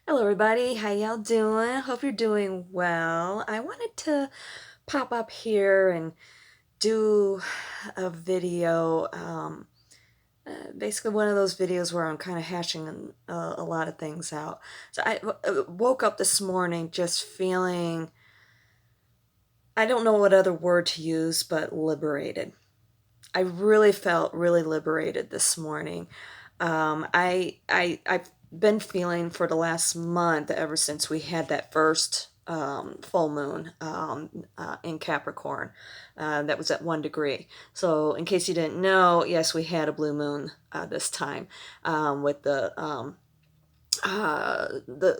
Hello everybody, how y'all doing? Hope you're doing well. I wanted to pop up here and do a video, basically one of those videos where I'm kind of hashing a lot of things out. So I woke up this morning just feeling, I don't know what other word to use, but liberated. I really felt really liberated this morning. I've been feeling for the last month, ever since we had that first full moon in Capricorn. That was at 1 degree. So, in case you didn't know, yes, we had a blue moon this time with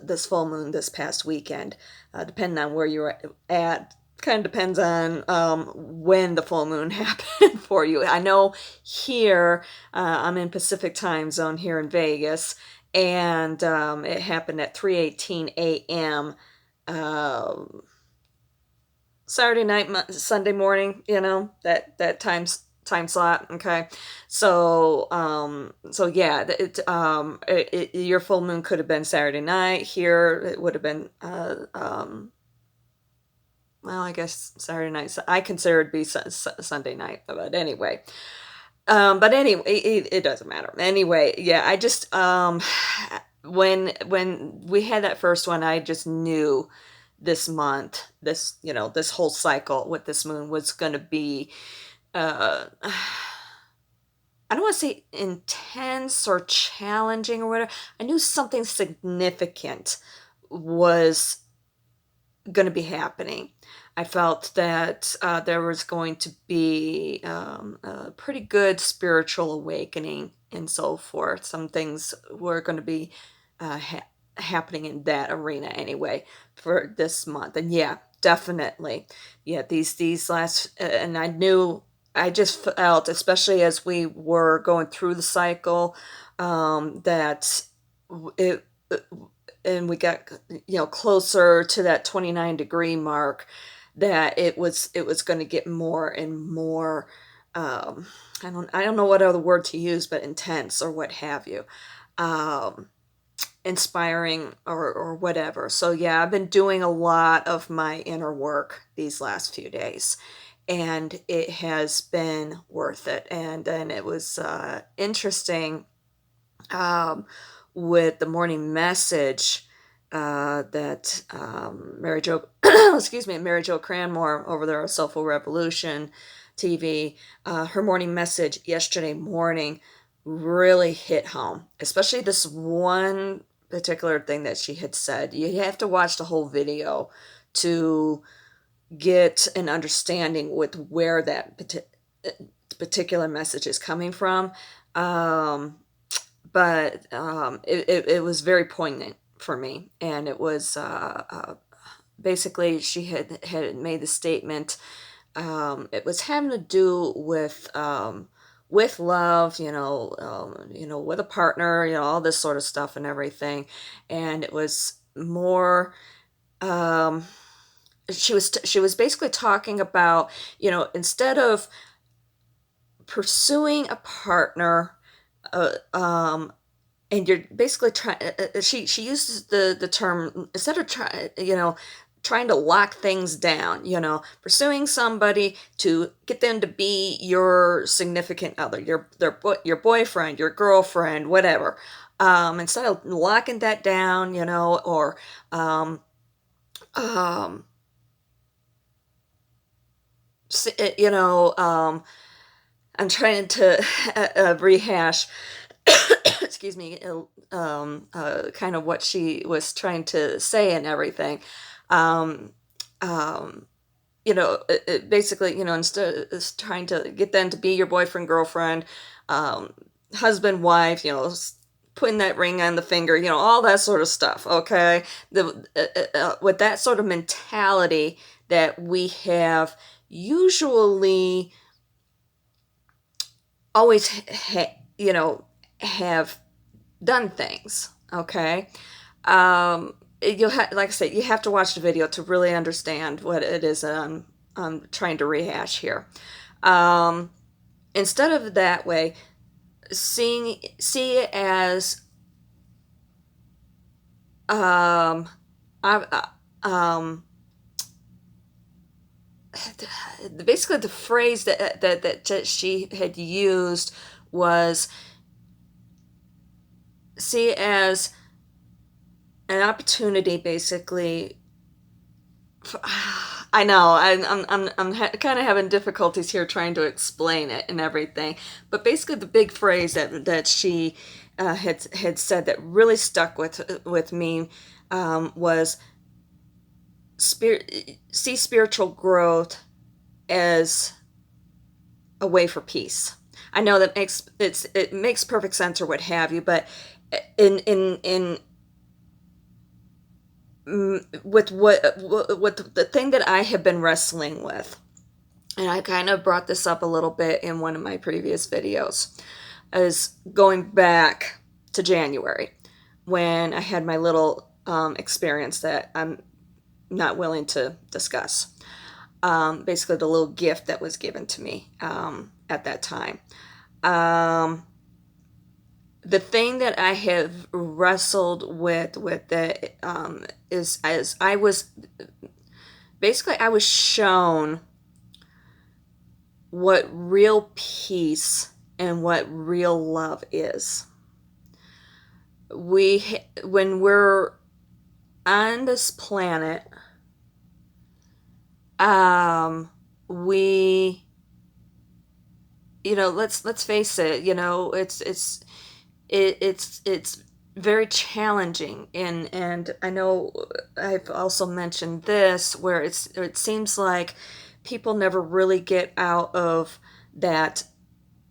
this full moon this past weekend. Depending on where you're at, kind of depends on when the full moon happened for you. I know here, I'm in Pacific time zone here in Vegas, and it happened at 3:18 a.m. Uh, Saturday night, Sunday morning, that time slot. Okay. So yeah, your full moon could have been Saturday night. Here it would have been, well, I guess Saturday night. So I consider it to be Sunday night, but anyway. But anyway, it doesn't matter. Anyway, yeah, I just, when we had that first one, I just knew this month, this whole cycle with this moon was going to be, I don't want to say intense or challenging or whatever. I knew something significant was going to be happening. I felt that there was going to be a pretty good spiritual awakening and so forth. Some things were going to be happening in that arena anyway for this month. And yeah, definitely. Yeah, these last, and I just felt, especially as we were going through the cycle, that it, and we got closer to that 29-degree mark, that it was going to get more and more, I don't know what other word to use, but intense or what have you, um, inspiring or whatever. So yeah, I've been doing a lot of my inner work these last few days, and it has been worth it. And it was interesting, um, with the morning message that Mary Jo, excuse me, Mary Jo Cranmore over there at Soulful Revolution TV, her morning message yesterday morning really hit home, especially this one particular thing that she had said. You have to watch the whole video to get an understanding with where that particular message is coming from. Um, but it was very poignant for me, and it was basically she had made the statement. It was having to do with love, with a partner, all this sort of stuff and everything, and it was more. Um, she was basically talking about, instead of pursuing a partner, uh, um, and you're basically trying, she uses the term, instead of trying to lock things down, pursuing somebody to get them to be your significant other, your boyfriend, your girlfriend, whatever. Instead of locking that down, or um, um, I'm trying to rehash, excuse me, kind of what she was trying to say and everything. Um, um, Basically, instead of trying to get them to be your boyfriend, girlfriend, um, husband, wife, putting that ring on the finger, all that sort of stuff. Okay, with that sort of mentality that we have usually always have done things. Okay. You'll like I said, you have to watch the video to really understand what it is that I'm trying to rehash here. Um, Instead of that way, see it as um, I, um, basically the phrase that she had used was, see as an opportunity, basically. I know I'm kind of having difficulties here trying to explain it and everything, but basically the big phrase that she had said that really stuck with me was spirit see spiritual growth as a way for peace. I know that it makes perfect sense or what have you, but in with what the thing that I have been wrestling with, and I kind of brought this up a little bit in one of my previous videos, is going back to January when I had my little experience that I'm not willing to discuss. Basically, the little gift that was given to me at that time. Um, the thing that I have wrestled with that is as I was basically I was shown what real peace and what real love is. When we're on this planet, we, let's face it, it's very challenging, and I know I've also mentioned this where it seems like people never really get out of that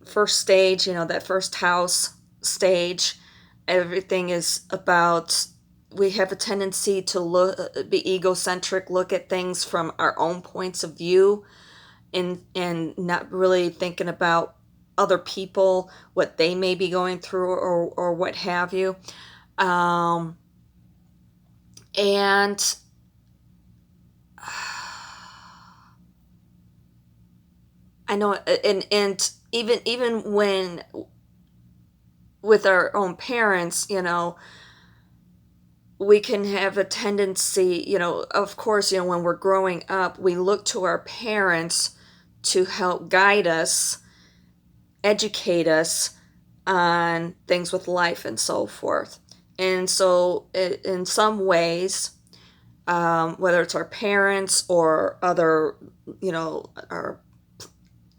first stage, that first house stage. Everything is about, we have a tendency to be egocentric, look at things from our own points of view, and not really thinking about other people, what they may be going through, or what have you. Um, and I know, and even when with our own parents, we can have a tendency, of course, when we're growing up, we look to our parents to help guide us, educate us on things with life and so forth. And so, in some ways, whether it's our parents or other, our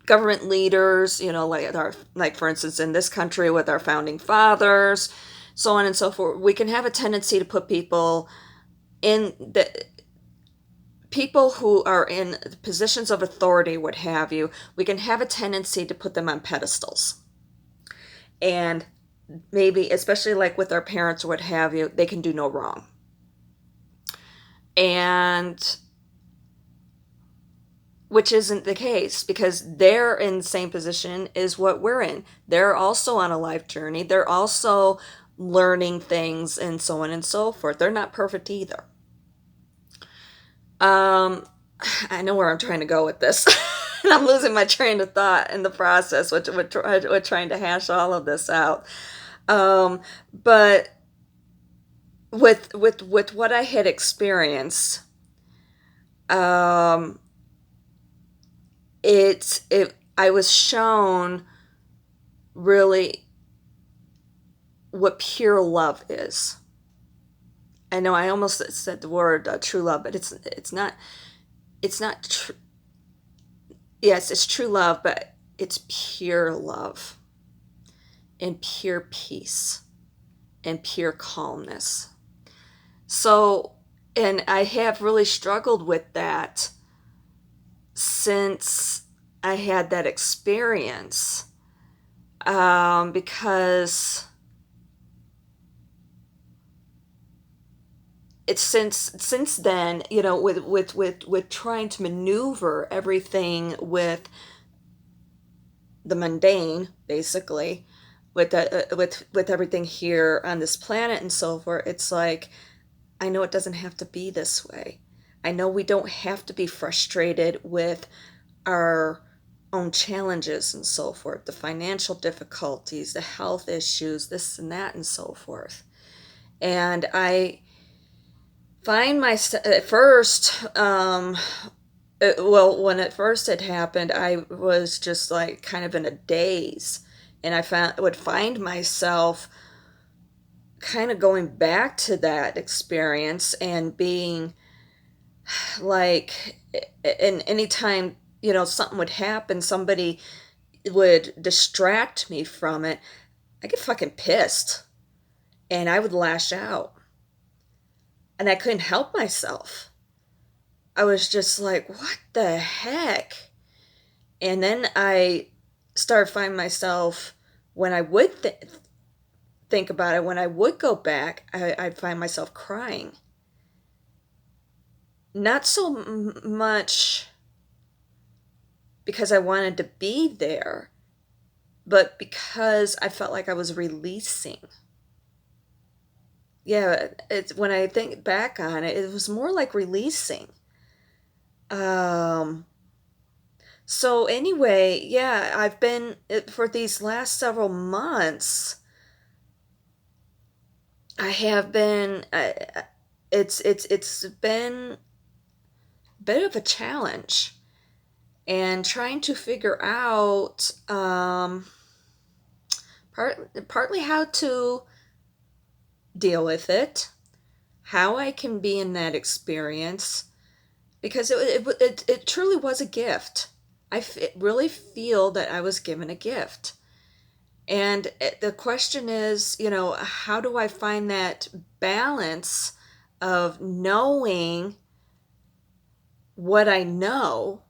government leaders, like for instance in this country with our founding fathers, so on and so forth, we can have a tendency to put people who are in positions of authority, what have you, we can have a tendency to put them on pedestals. And maybe, especially like with our parents or what have you, they can do no wrong. And which isn't the case, because they're in the same position as what we're in. They're also on a life journey. They're also learning things and so on and so forth. They're not perfect either. Um, I know where I'm trying to go with this. And I'm losing my train of thought in the process, with trying to hash all of this out. But with what I had experienced, um, I was shown really what pure love is. I know I almost said the word true love, but it's not true. Yes, it's true love, but it's pure love and pure peace and pure calmness. So, and I have really struggled with that since I had that experience, because it's since then, with trying to maneuver everything with the mundane, basically, with everything here on this planet and so forth. It's like, I know it doesn't have to be this way. I know we don't have to be frustrated with our own challenges and so forth, the financial difficulties, the health issues, this and that and so forth. And find my at first, well, when at first it happened, I was just like kind of in a daze, and would find myself kind of going back to that experience and being like, and anytime, something would happen, somebody would distract me from it, I get fucking pissed and I would lash out and I couldn't help myself. I was just like, what the heck? And then I started finding myself when I would think about it, when I would go back, I'd find myself crying. Not so much because I wanted to be there, but because I felt like I was releasing. Yeah, it's when I think back on it, it was more like releasing. Um, so anyway, yeah, for these last several months, I have been, it's been a bit of a challenge and trying to figure out, partly how to deal with it, how I can be in that experience, because it truly was a gift. Really feel that I was given a gift. And the question is, how do I find that balance of knowing what I know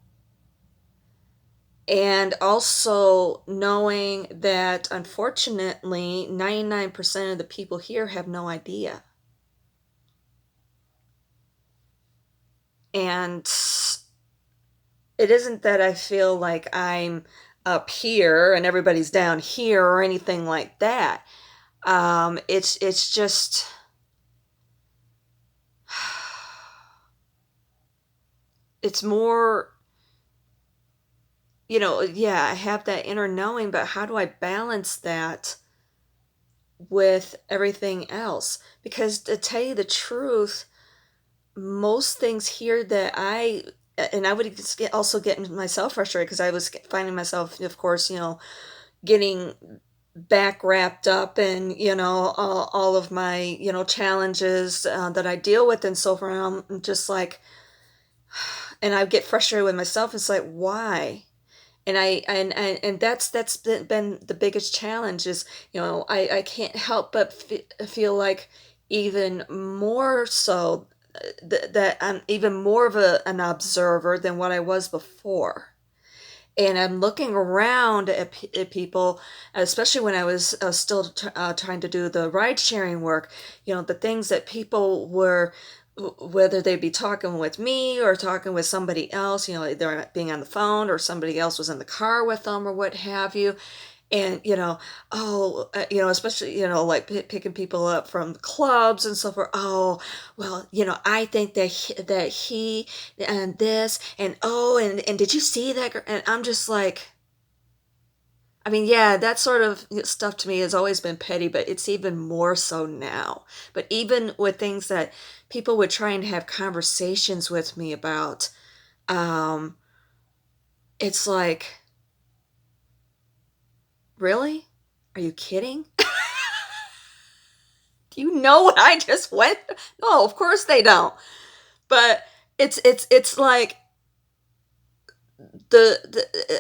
and also knowing that unfortunately 99% of the people here have no idea. And it isn't that I feel like I'm up here and everybody's down here or anything like that. It's just it's more, yeah, I have that inner knowing, but how do I balance that with everything else? Because to tell you the truth, most things here that and I would also get myself frustrated because I was finding myself, of course, getting back wrapped up in, all of my, challenges that I deal with and so forth. I'm just like, and I get frustrated with myself. It's like, why? And that's been the biggest challenge is, I can't help but feel like even more so that I'm even more of an observer than what I was before. And I'm looking around at people, especially when I was still trying to do the ride sharing work, the things that people were, whether they be talking with me or talking with somebody else, they're being on the phone or somebody else was in the car with them or what have you. And, oh, especially, like picking people up from clubs and so forth. Oh, well, I think that he and this and oh, and did you see that? And I'm just like, I mean, yeah, that sort of stuff to me has always been petty, but it's even more so now. But even with things that people would try and have conversations with me about, um, it's like, really? Are you kidding? Do you know what I just went through? No, of course they don't. But it's like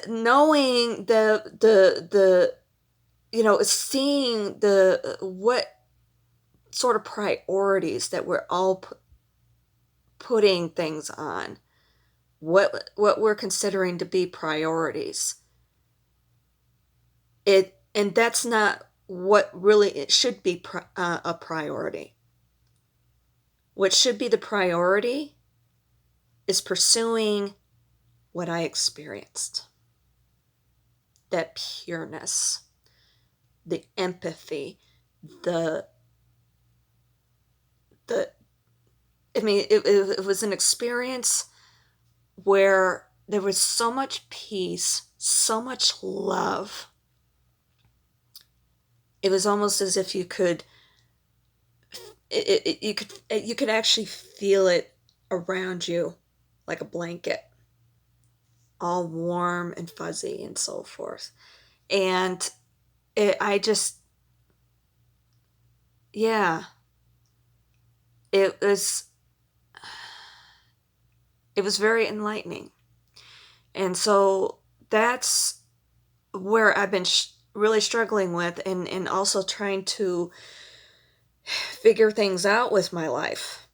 knowing the seeing the what sort of priorities that we're all putting things on, what we're considering to be priorities. And that's not what really it should be a priority. What should be the priority is pursuing what I experienced. That pureness, the empathy, the the I mean it was an experience where there was so much peace, so much love. It was almost as if you could you could actually feel it around you like a blanket, all warm and fuzzy and so forth. And I just, yeah, it was it was very enlightening. And so that's where I've been really struggling with, and also trying to figure things out with my life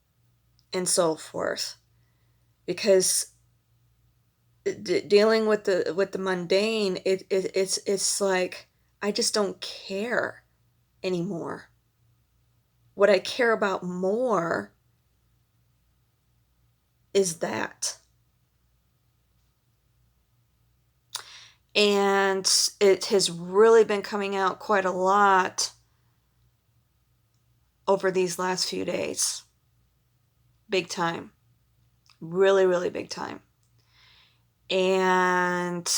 and so forth, because dealing with the mundane, it's like I just don't care anymore. What I care about more is that. And it has really been coming out quite a lot over these last few days. Big time. Really, really big time. And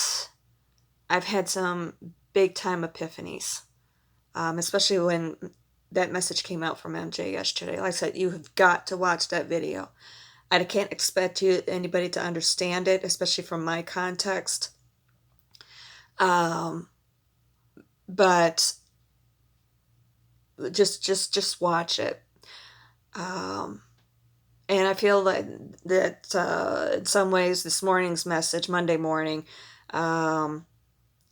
I've had some big time epiphanies, especially when that message came out from MJ yesterday. Like I said, you have got to watch that video. I can't expect anybody to understand it, especially from my context. Um, but just watch it. Um, and I feel that in some ways this morning's message, Monday morning, um,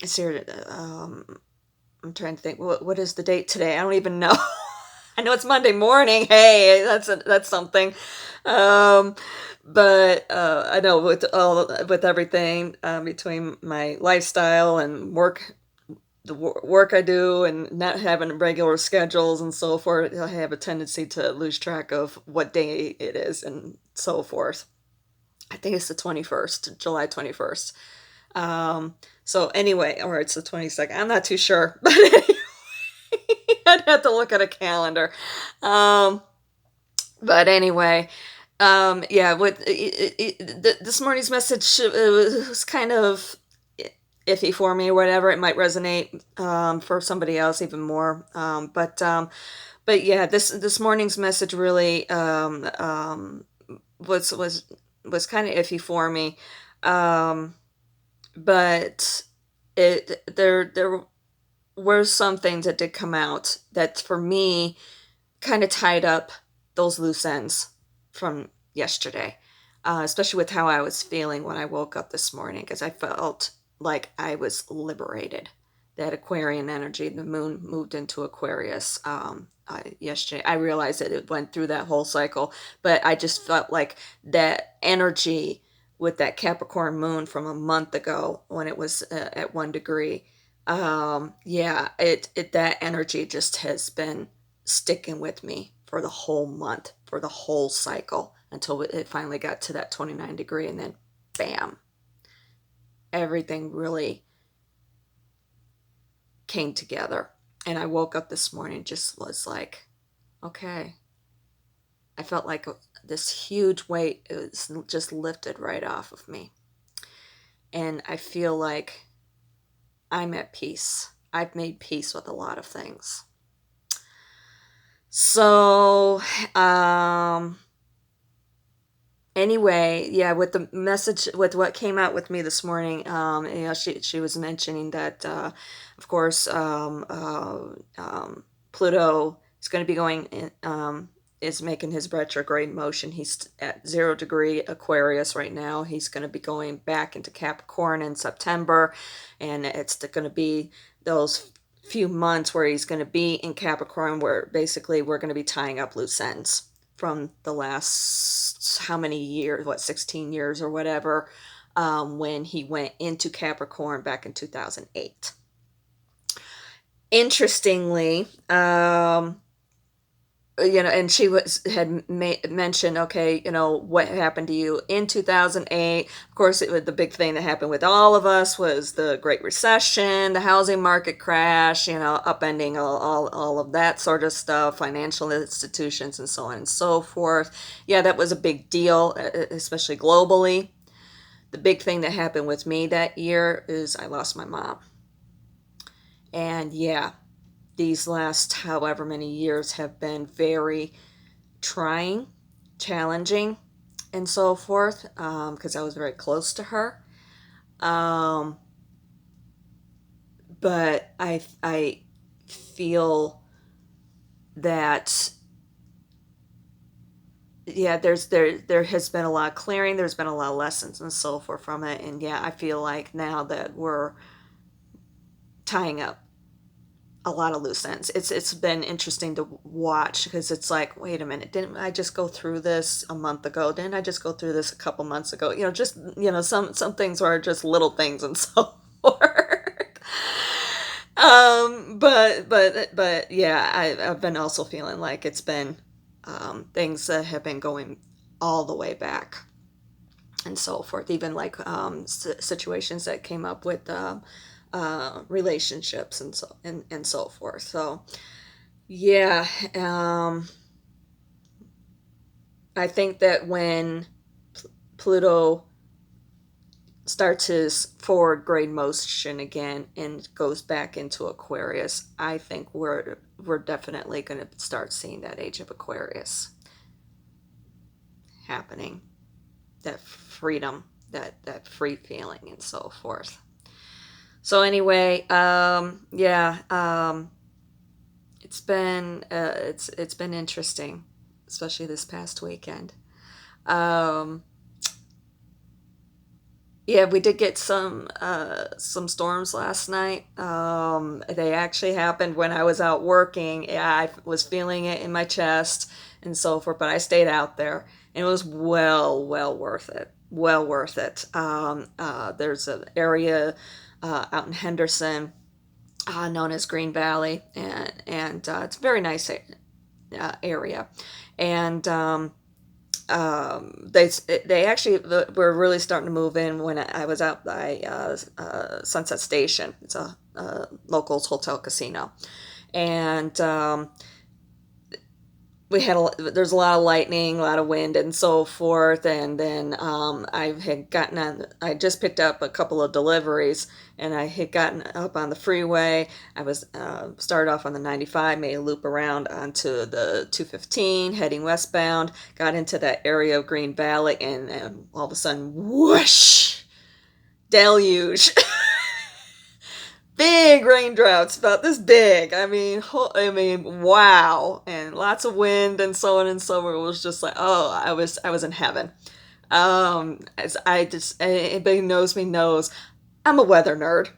it's here. I'm trying to think. What is the date today? I don't even know. I know it's Monday morning. Hey, that's something. Um, but I know with everything between my lifestyle and work, the work I do, and not having regular schedules and so forth, I have a tendency to lose track of what day it is and so forth. I think it's the 21st, July 21st. Um, so anyway, or it's the 22nd. I'm not too sure, but anyway, I'd have to look at a calendar. Um, but anyway, yeah, with this morning's message, it was kind of iffy for me or whatever. It might resonate for somebody else even more. But yeah, this morning's message really was kind of iffy for me. Um, but there were some things that did come out that for me kind of tied up those loose ends from yesterday, especially with how I was feeling when I woke up this morning, because I felt like I was liberated. That Aquarian energy, the moon moved into Aquarius yesterday. I realized that it went through that whole cycle, but I just felt like that energy with that Capricorn moon from a month ago when it was at 1 degree. Yeah, it that energy just has been sticking with me for the whole month, for the whole cycle, until it finally got to that 29 degree, and then bam, everything really came together. And I woke up this morning, just was like, okay. I felt like this huge weight was just lifted right off of me. And I feel like I'm at peace. I've made peace with a lot of things. So, anyway, yeah, with the message, with what came out with me this morning, she was mentioning that, of course, Pluto is going to be going in, is making his retrograde motion. He's at 0 degree Aquarius right now. He's going to be going back into Capricorn in September, and it's going to be those few months where he's going to be in Capricorn, where basically we're going to be tying up loose ends from the last how many years, what, 16 years or whatever, when he went into Capricorn back in 2008. Interestingly, and she had mentioned, okay, what happened to you in 2008. Of course, the big thing that happened with all of us was the Great Recession, the housing market crash, upending all of that sort of stuff, financial institutions, and so on and so forth. Yeah, that was a big deal, especially globally. The big thing that happened with me that year is I lost my mom. And yeah, these last however many years have been very trying, challenging, and so forth, because I was very close to her. Um, but I feel that, yeah, there has been a lot of clearing. There's been a lot of lessons and so forth from it, and yeah, I feel like now that we're tying up a lot of loose ends. It's been interesting to watch, because it's like, wait a minute, didn't I just go through this a month ago? Didn't I just go through this a couple months ago? Just some things are just little things and so forth. But yeah, I've been also feeling like it's been things that have been going all the way back and so forth. Even like situations that came up with relationships and so forth. So yeah, I think that when Pluto starts his forward grade motion again and goes back into Aquarius, I think we're definitely going to start seeing that age of Aquarius happening, that freedom, that free feeling, and so forth. So anyway, yeah, it's been interesting, especially this past weekend. Um, Yeah, we did get some storms last night. They actually happened when I was out working. Yeah, I was feeling it in my chest and so forth, but I stayed out there, and it was well worth it. Well worth it. There's an area out in Henderson known as Green Valley, and it's a very nice area, and they actually were really starting to move in when I was out by Sunset Station. It's a locals hotel casino, and there's a lot of lightning, a lot of wind, and so forth. And then I just picked up a couple of deliveries, and I had gotten up on the freeway. I was started off on the 95, made a loop around onto the 215, heading westbound. Got into that area of Green Valley, and all of a sudden, whoosh, deluge. Big raindrops, about this big. I mean, wow, and lots of wind and so on and so forth. It was just like, oh, I was in heaven. As I just Anybody who knows me knows I'm a weather nerd.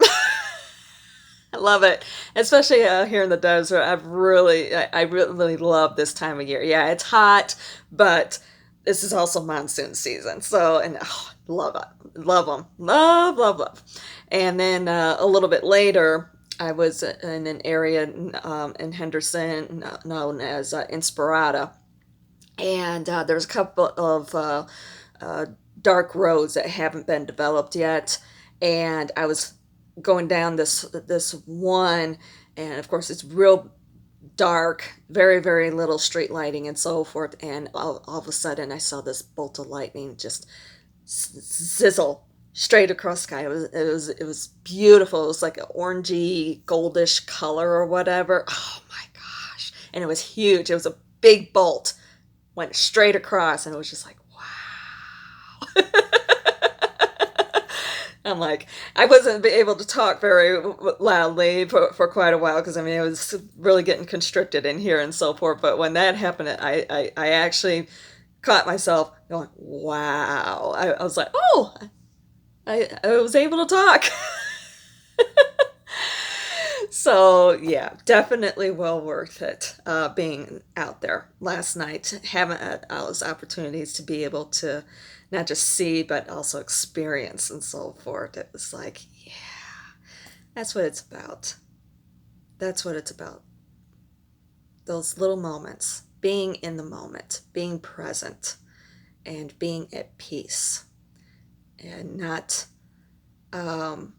I love it, especially here in the desert. I really love this time of year. Yeah, it's hot, but this is also monsoon season. So, and love it, love them, love. And then a little bit later, I was in an area in Henderson known as Inspirata, and there's a couple of uh, dark roads that haven't been developed yet, and I was going down this one, and of course it's real dark, very little street lighting and so forth, and all of a sudden I saw this bolt of lightning just sizzle straight across the sky. It was beautiful. It was like an orangey goldish color or whatever. Oh my gosh, and it was huge. It was a big bolt, went straight across, and it was just like, wow. I'm like, I wasn't able to talk very loudly for quite a while, because I mean, it was really getting constricted in here and so forth. But when that happened, I actually caught myself going, wow. I was like, oh, I was able to talk. So yeah, definitely well worth it being out there last night, having all those opportunities to be able to not just see but also experience and so forth. It was like, yeah, that's what it's about. That's what it's about. Those little moments, being in the moment, being present, and being at peace, and um,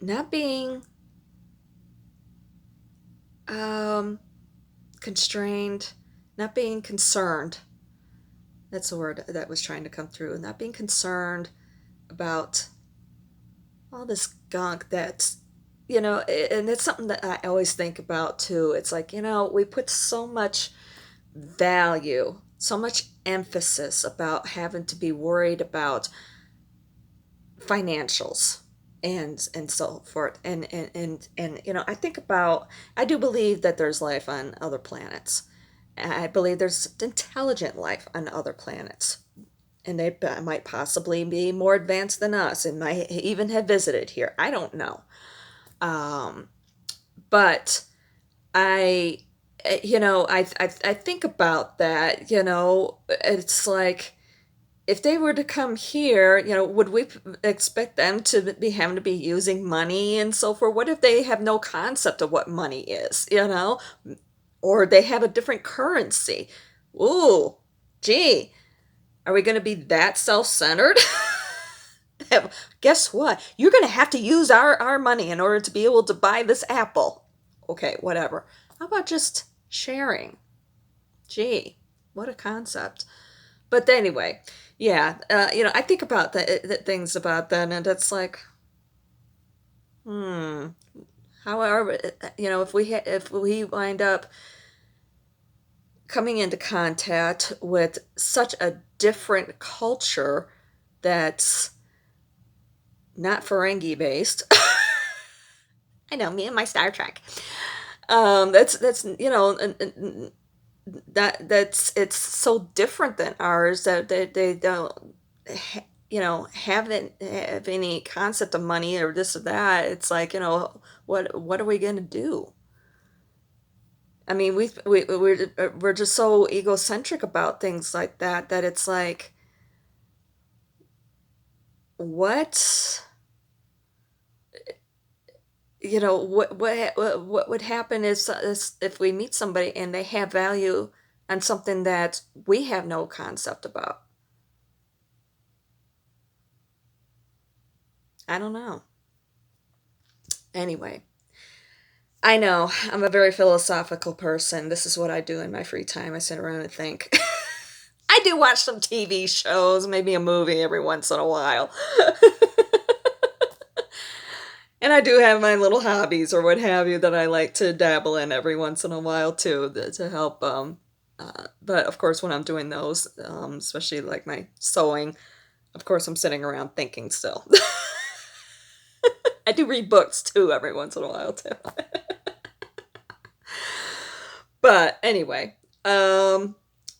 not being um, constrained, not being concerned. That's the word that was trying to come through. Not being concerned about all this gunk that's, and it's something that I always think about too. It's like, we put so much value, so much emphasis about having to be worried about financials and so forth. And I think about, I do believe that there's life on other planets. I believe there's intelligent life on other planets. And they might possibly be more advanced than us and might even have visited here. I don't know. Um, but I, I think about that. It's like, if they were to come here, would we expect them to be having to be using money and so forth? What if they have no concept of what money is, or they have a different currency? Ooh, gee, are we going to be that self-centered? Guess what? You're going to have to use our money in order to be able to buy this apple. Okay, whatever. How about just sharing? Gee, what a concept. But anyway, yeah, I think about the things about that, and it's like, hmm, however, if we wind up coming into contact with such a different culture that's not Ferengi based. I know, me and my Star Trek. That's that's it's so different than ours that they don't haven't have any concept of money or this or that. It's like, what are we gonna do? I mean, we're just so egocentric about things like that, that it's like, what what would happen is if we meet somebody and they have value on something that we have no concept about. I don't know. Anyway, I know I'm a very philosophical person. This is what I do in my free time. I sit around and think. I do watch some TV shows, maybe a movie every once in a while. And I do have my little hobbies or what have you that I like to dabble in every once in a while too, to help. But of course, when I'm doing those, especially like my sewing, of course, I'm sitting around thinking still. I do read books too every once in a while too. But anyway,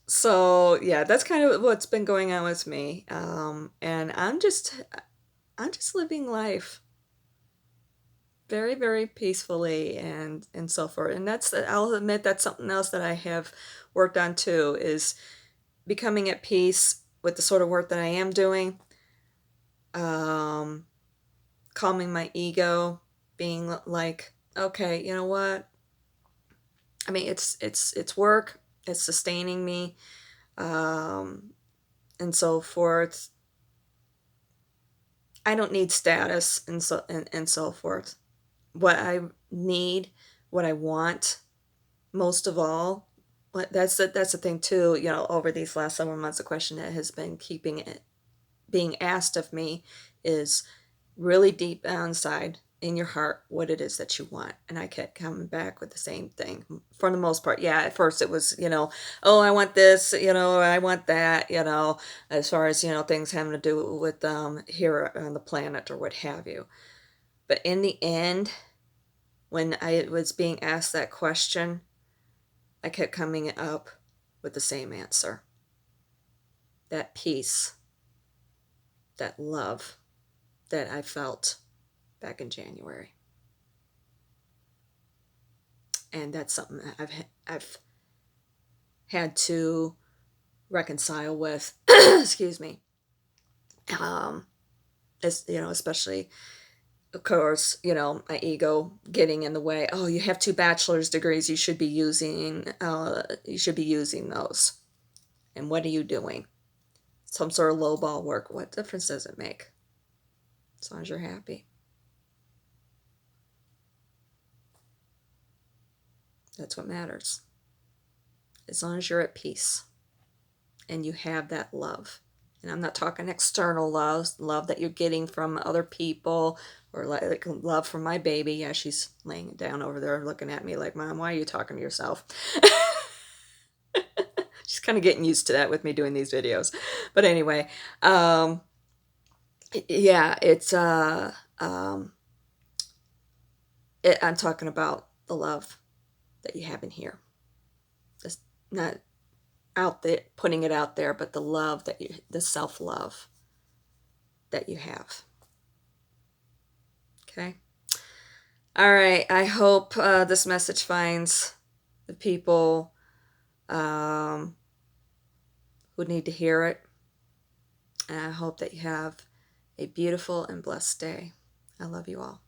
so yeah, that's kind of what's been going on with me. And I'm just living life very, very peacefully and so forth. And I'll admit that's something else that I have worked on too, is becoming at peace with the sort of work that I am doing. Um, Calming my ego, being like, okay, you know what? I mean, it's work, it's sustaining me, um, and so forth. I don't need status and so forth. What I need, what I want, most of all, that's the thing too. Over these last several months, the question that has been keeping it being asked of me is really deep down inside in your heart what it is that you want. And I kept coming back with the same thing for the most part. Yeah, at first it was, oh, I want this, I want that, as far as, things having to do with here on the planet or what have you. But in the end, when I was being asked that question, I kept coming up with the same answer. That peace, that love that I felt back in January. And that's something that I've had to reconcile with. Excuse me. Um, especially, of course, my ego getting in the way. Oh, you have 2 bachelor's degrees. You should be using those. And what are you doing? Some sort of lowball work. What difference does it make? As long as you're happy. That's what matters. As long as you're at peace and you have that love And I'm not talking external love that you're getting from other people, or like love from my baby. Yeah, she's laying down over there looking at me like, Mom, why are you talking to yourself? She's kind of getting used to that with me doing these videos. But anyway, um, yeah, I'm talking about the love that you have in here. Just not out there, putting it out there, but the love that you, the self-love that you have. Okay. All right. I hope this message finds the people um, who need to hear it. And I hope that you have a beautiful and blessed day. I love you all.